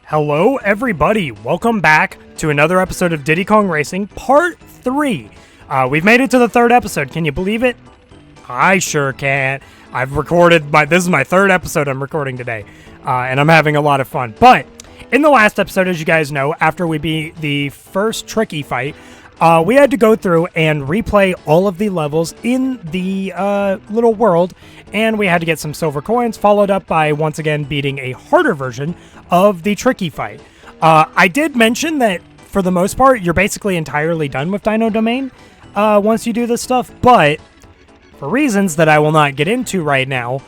Hello, everybody. Welcome back to another episode of Diddy Kong Racing, Part 3. We've made it to the third episode. Can you believe it? I sure can. This is my third episode I'm recording today, and I'm having a lot of fun. But in the last episode, as you guys know, after we beat the first tricky fight, we had to go through and replay all of the levels in the little world, and we had to get some silver coins, followed up by, once again, beating a harder version of the tricky fight. I did mention that, for the most part, you're basically entirely done with Dino Domain once you do this stuff, but for reasons that I will not get into right now,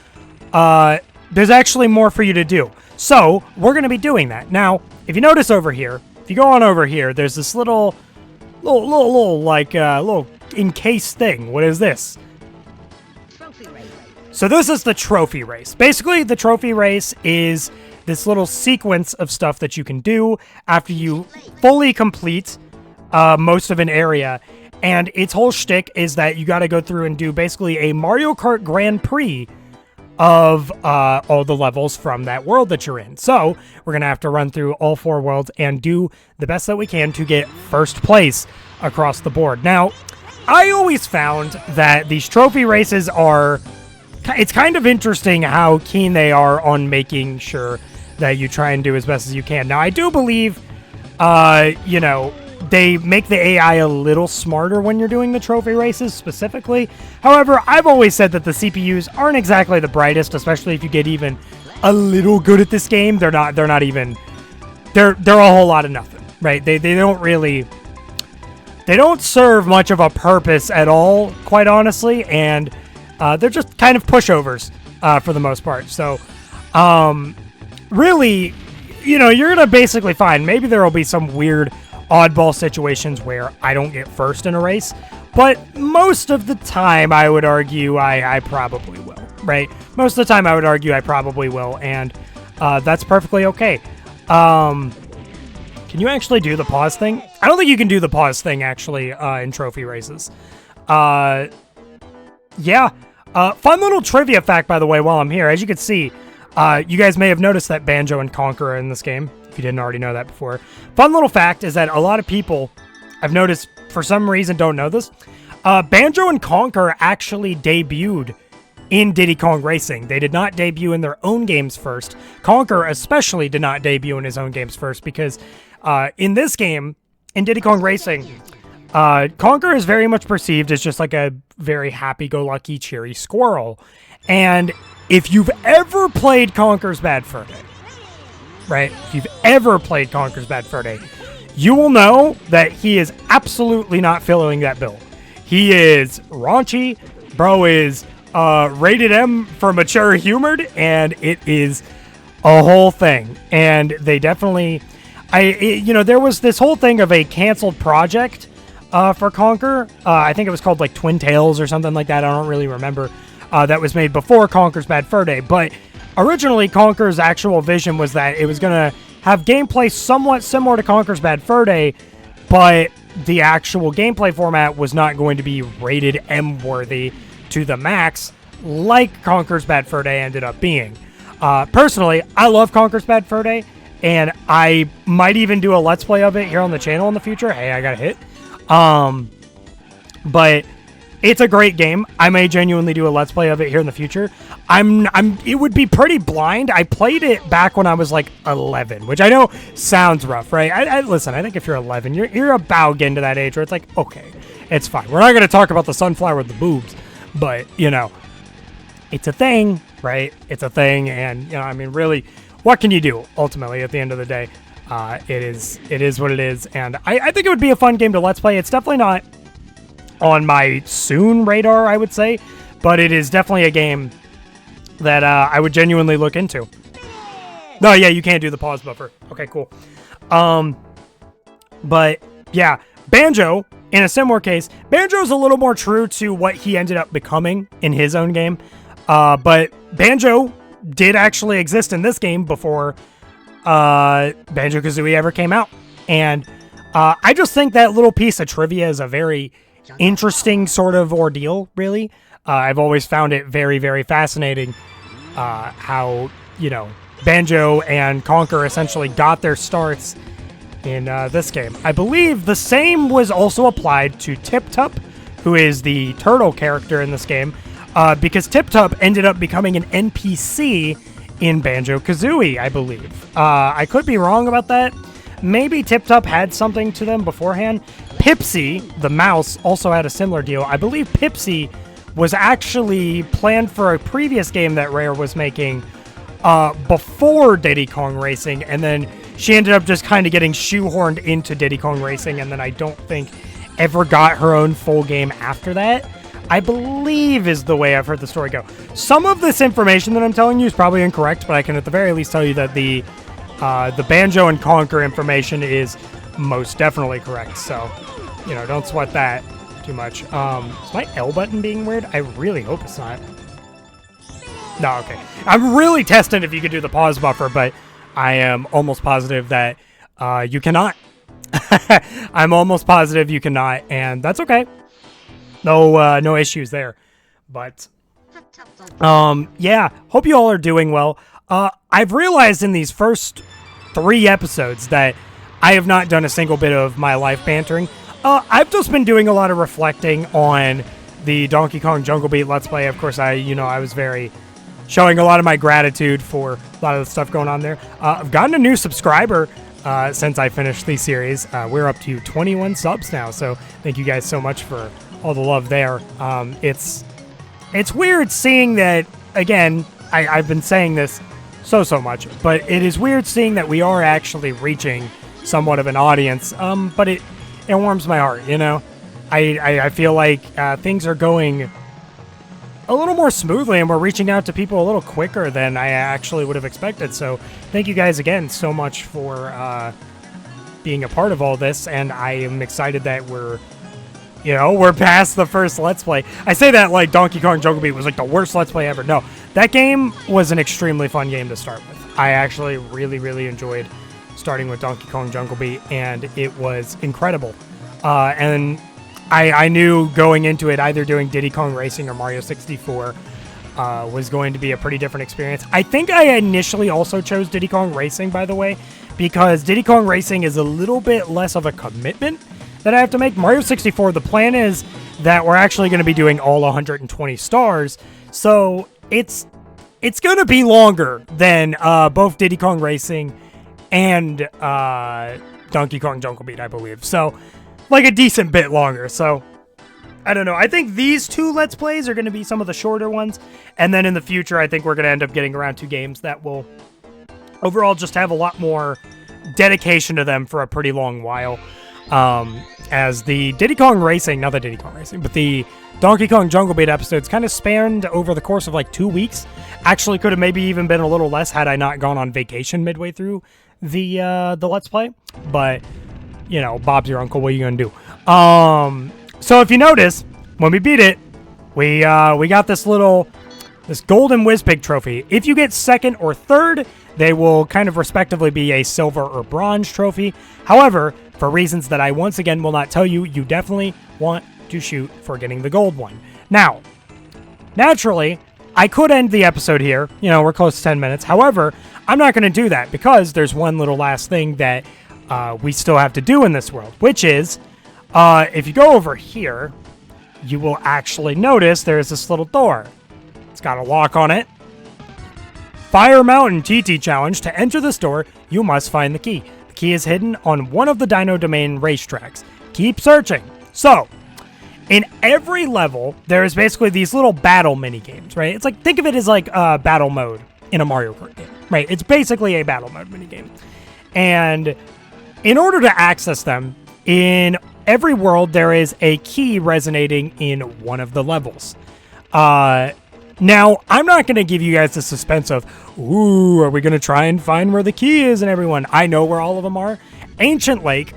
there's actually more for you to do. So, we're going to be doing that. Now, if you notice over here, if you go on over here, there's this little encased thing. What is this? Trophy race. So this is the trophy race. Basically, the trophy race is this little sequence of stuff that you can do after you fully complete most of an area. And its whole shtick is that you got to go through and do basically a Mario Kart Grand Prix of all the levels from that world that you're in. So we're going to have to run through all 4 worlds and do the best that we can to get first place across the board. Now, I always found that these trophy races it's kind of interesting how keen they are on making sure that you try and do as best as you can. Now, I do believe, they make the AI a little smarter when you're doing the trophy races specifically. However, I've always said that the CPUs aren't exactly the brightest, especially if you get even a little good at this game. They're a whole lot of nothing, right? They don't serve much of a purpose at all, quite honestly, and they're just kind of pushovers for the most part. So, really, you're gonna basically find maybe there will be some weird oddball situations where I don't get first in a race, but most of the time I would argue I probably will, right? Most of the time I would argue I probably will, and that's perfectly okay. Can you actually do the pause thing? I don't think you can do the pause thing, actually, in trophy races. Yeah. Fun little trivia fact, by the way, while I'm here. As you can see, you guys may have noticed that Banjo and Conker are in this game, if you didn't already know that before. Fun little fact is that a lot of people, I've noticed, for some reason don't know this. Banjo and Conker actually debuted in Diddy Kong Racing. They did not debut in their own games first. Conker especially did not debut in his own games first because in this game, in Diddy Kong Racing, Conker is very much perceived as just like a very happy-go-lucky, cheery squirrel. And if you've ever played Conker's Bad Fur Day, right? If you've ever played Conker's Bad Fur Day, you will know that he is absolutely not filling that bill. He is raunchy. Bro is rated M for mature humored, and it is a whole thing. And they definitely... there was this whole thing of a canceled project for Conker. I think it was called like Twin Tails or something like that. I don't really remember. That was made before Conker's Bad Fur Day. But originally, Conker's actual vision was that it was going to have gameplay somewhat similar to Conker's Bad Fur Day, but the actual gameplay format was not going to be rated M-worthy to the max like Conker's Bad Fur Day ended up being. Personally, I love Conker's Bad Fur Day, and I might even do a Let's Play of it here on the channel in the future. Hey, I got a hit. But it's a great game. I may genuinely do a Let's Play of it here in the future. It would be pretty blind. I played it back when I was like 11, which I know sounds rough, right? Listen, I think if you're 11, you're about getting to that age where it's like, okay, it's fine. We're not going to talk about the sunflower with the boobs, but, it's a thing, right? It's a thing, and, really, what can you do, ultimately, at the end of the day? It is what it is, and I think it would be a fun game to Let's Play. It's definitely not on my soon radar, I would say, but it is definitely a game that I would genuinely look into. No, yeah, you can't do the pause buffer. Okay, cool. But yeah, Banjo, in a similar case, Banjo's a little more true to what he ended up becoming in his own game. But Banjo did actually exist in this game before Banjo-Kazooie ever came out. And I just think that little piece of trivia is a very interesting sort of ordeal, really. I've always found it very, very fascinating how, Banjo and Conker essentially got their starts in this game. I believe the same was also applied to Tip Tup, who is the turtle character in this game, because Tip Tup ended up becoming an NPC in Banjo-Kazooie, I believe. I could be wrong about that. Maybe Tip Tup had something to them beforehand. Pipsy, the mouse, also had a similar deal. I believe Pipsy was actually planned for a previous game that Rare was making before Diddy Kong Racing, and then she ended up just kind of getting shoehorned into Diddy Kong Racing, and then I don't think ever got her own full game after that, I believe is the way I've heard the story go. Some of this information that I'm telling you is probably incorrect, but I can at the very least tell you that the Banjo and Conker information is most definitely correct, so, you know, don't sweat that too much. Is my L button being weird? I really hope it's not. No, okay. I'm really testing if you could do the pause buffer, but I am almost positive that you cannot. I'm almost positive you cannot, and that's okay. No issues there. But yeah, hope you all are doing well. I've realized in these first 3 episodes that I have not done a single bit of my life bantering. I've just been doing a lot of reflecting on the Donkey Kong Jungle Beat Let's Play. Of course, I was very showing a lot of my gratitude for a lot of the stuff going on there. I've gotten a new subscriber since I finished the series. We're up to 21 subs now, so thank you guys so much for all the love there. It's weird seeing that, again, I've been saying this so much, but it is weird seeing that we are actually reaching somewhat of an audience, but it warms my heart, you know? I feel like things are going a little more smoothly, and we're reaching out to people a little quicker than I actually would have expected. So thank you guys again so much for being a part of all this, and I am excited that we're past the first Let's Play. I say that like Donkey Kong Jungle Beat was like the worst Let's Play ever. No, that game was an extremely fun game to start with. I actually really enjoyed starting with Donkey Kong Jungle Beat, and it was incredible. And I knew going into it, either doing Diddy Kong Racing or Mario 64 was going to be a pretty different experience. I think I initially also chose Diddy Kong Racing, by the way, because Diddy Kong Racing is a little bit less of a commitment that I have to make. Mario 64, the plan is that we're actually going to be doing all 120 stars, so it's going to be longer than both Diddy Kong Racing and Donkey Kong Jungle Beat, I believe. So, like a decent bit longer. So, I don't know. I think these 2 Let's Plays are going to be some of the shorter ones, and then in the future, I think we're going to end up getting around 2 games that will overall just have a lot more dedication to them for a pretty long while. As the Diddy Kong Racing, not the Diddy Kong Racing, but the Donkey Kong Jungle Beat episodes kind of spanned over the course of like 2 weeks. Actually, could have maybe even been a little less had I not gone on vacation midway through the Let's Play. But, you know, Bob's your uncle. What are you gonna do? So if you notice, when we beat it, we got this golden Whizpig trophy. If you get 2nd or 3rd, they will kind of respectively be a silver or bronze trophy. However, for reasons that I once again will not tell you, you definitely want to shoot for getting the gold one. Now, naturally, I could end the episode here. You know, we're close to 10 minutes. However, I'm not going to do that because there's one little last thing that we still have to do in this world, which is, if you go over here, you will actually notice there's this little door. It's got a lock on it. Fire Mountain TT Challenge. To enter this door, you must find the key. The key is hidden on one of the Dino Domain racetracks. Keep searching. So, in every level, there's basically these little battle mini-games, right? It's like, think of it as like a battle mode in a Mario Kart game, right? It's basically a battle mode mini-game. And in order to access them, in every world, there is a key resonating in one of the levels. Now, I'm not going to give you guys the suspense of, ooh, are we going to try and find where the key is and everyone? I know where all of them are. Ancient Lake,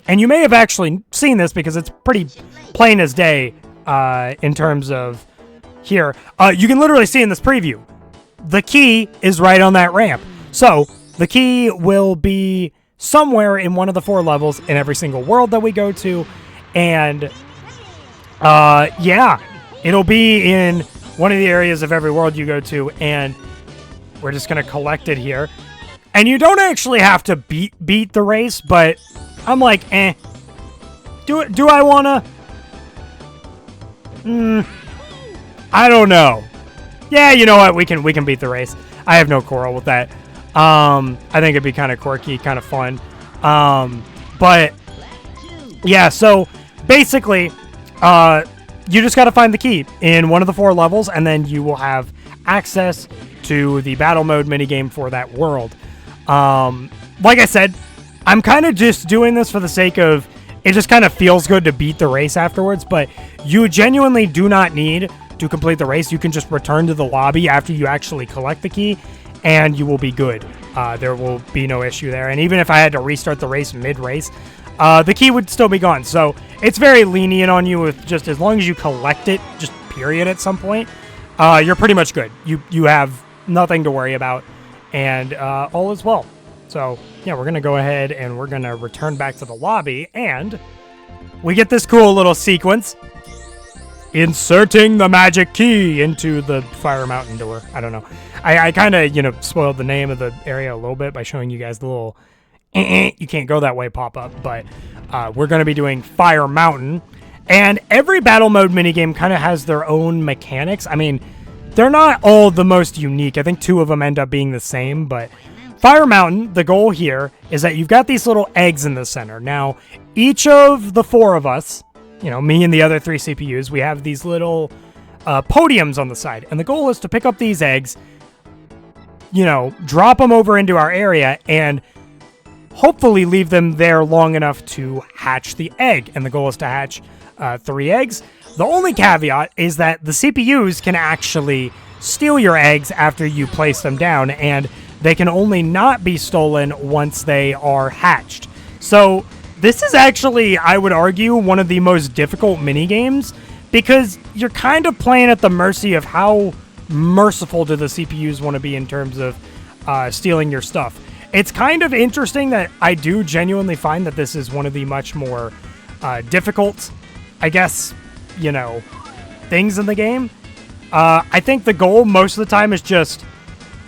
and you may have actually seen this because it's pretty plain as day in terms of here. You can literally see in this preview, the key is right on that ramp. So, the key will be somewhere in one of the 4 levels in every single world that we go to. And, yeah, it'll be in one of the areas of every world you go to, and we're just going to collect it here. And you don't actually have to beat the race, but I'm like, Do I want to? I don't know. Yeah, you know what? We can beat the race. I have no quarrel with that. I think it'd be kind of quirky, kind of fun. But yeah, so basically, you just got to find the key in one of the 4 levels, and then you will have access to the battle mode minigame for that world. Like I said, I'm kind of just doing this for the sake of it just kind of feels good to beat the race afterwards, but you genuinely do not need to complete the race. You can just return to the lobby after you actually collect the key, and you will be good. There will be no issue there. And even if I had to restart the race mid-race, the key would still be gone. So it's very lenient on you with just as long as you collect it, just period at some point, you're pretty much good. You have nothing to worry about, and all is well. So yeah, we're going to go ahead and we're going to return back to the lobby, and we get this cool little sequence. Inserting the magic key into the Fire Mountain door. I don't know. I kind of, spoiled the name of the area a little bit by showing you guys the little you can't go that way pop-up, but we're going to be doing Fire Mountain, and every battle mode minigame kind of has their own mechanics. I mean, they're not all the most unique. I think 2 of them end up being the same, but Fire Mountain, the goal here is that you've got these little eggs in the center. Now, each of the 4 of us, me and the other 3 CPUs, we have these little podiums on the side. And the goal is to pick up these eggs, drop them over into our area, and hopefully leave them there long enough to hatch the egg. And the goal is to hatch 3 eggs. The only caveat is that the CPUs can actually steal your eggs after you place them down, and they can only not be stolen once they are hatched. So this is actually, I would argue, one of the most difficult minigames, because you're kind of playing at the mercy of how merciful do the CPUs want to be in terms of stealing your stuff. It's kind of interesting that I do genuinely find that this is one of the much more difficult, I guess, things in the game. I think the goal most of the time is just,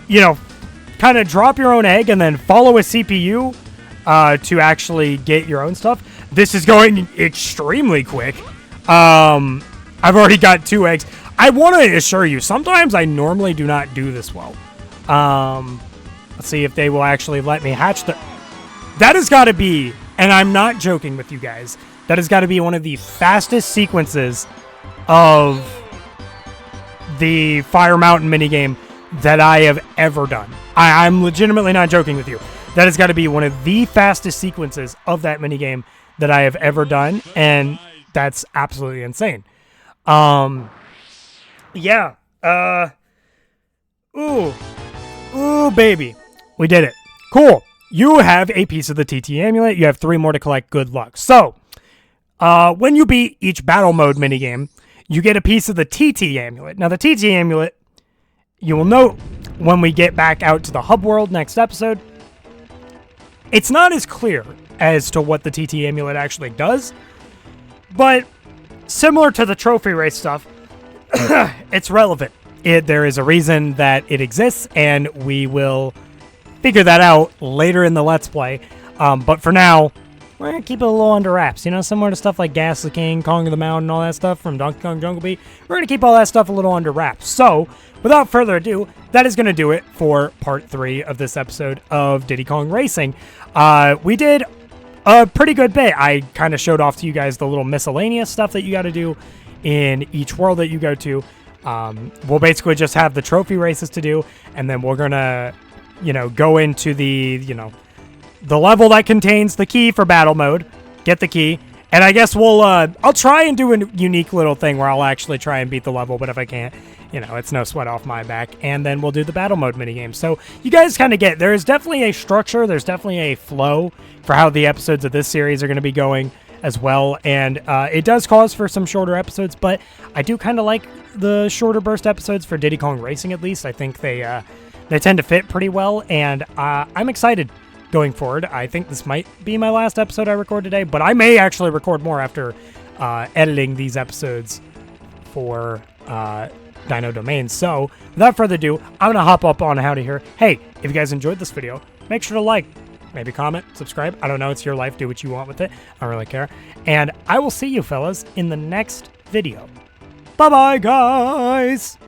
kind of drop your own egg and then follow a CPU to actually get your own stuff. This is going extremely quick. I've already got 2 eggs. I want to assure you, sometimes I normally do not do this well. Let's see if they will actually let me hatch the... That has got to be, and I'm not joking with you guys, that has got to be one of the fastest sequences of the Fire Mountain minigame that I have ever done. I'm legitimately not joking with you. That has got to be one of the fastest sequences of that minigame that I have ever done, and that's absolutely insane. Yeah. Ooh, baby. We did it. Cool. You have a piece of the TT amulet. You have 3 more to collect. Good luck. So, when you beat each battle mode minigame, you get a piece of the TT amulet. Now, the TT amulet, you will note when we get back out to the hub world next episode, it's not as clear as to what the TT amulet actually does, but similar to the trophy race stuff, it's relevant. There is a reason that it exists, and we will figure that out later in the Let's Play. But for now, we're going to keep it a little under wraps. Similar to stuff like Gas the King, Kong of the Mountain, all that stuff from Donkey Kong Jungle Beat. We're going to keep all that stuff a little under wraps. So, without further ado, that is going to do it for part 3 of this episode of Diddy Kong Racing. We did a pretty good bit. I kind of showed off to you guys the little miscellaneous stuff that you got to do in each world that you go to. We'll basically just have the trophy races to do, and then we're going to, go into the, the level that contains the key for battle mode, get the key, and I guess I'll try and do a unique little thing where I'll actually try and beat the level, but if I can't, it's no sweat off my back, and then we'll do the battle mode minigame. So you guys kind of get, there is definitely a structure, there's definitely a flow for how the episodes of this series are going to be going as well, and it does cause for some shorter episodes, but I do kind of like the shorter burst episodes for Diddy Kong Racing, at least. I think they tend to fit pretty well, and I'm excited going forward. I think this might be my last episode I record today, but I may actually record more after editing these episodes for Dino domains. So without further ado, I'm going to hop up on Howdy here. Hey, if you guys enjoyed this video, make sure to like, maybe comment, subscribe. I don't know. It's your life. Do what you want with it. I don't really care. And I will see you fellas in the next video. Bye-bye, guys.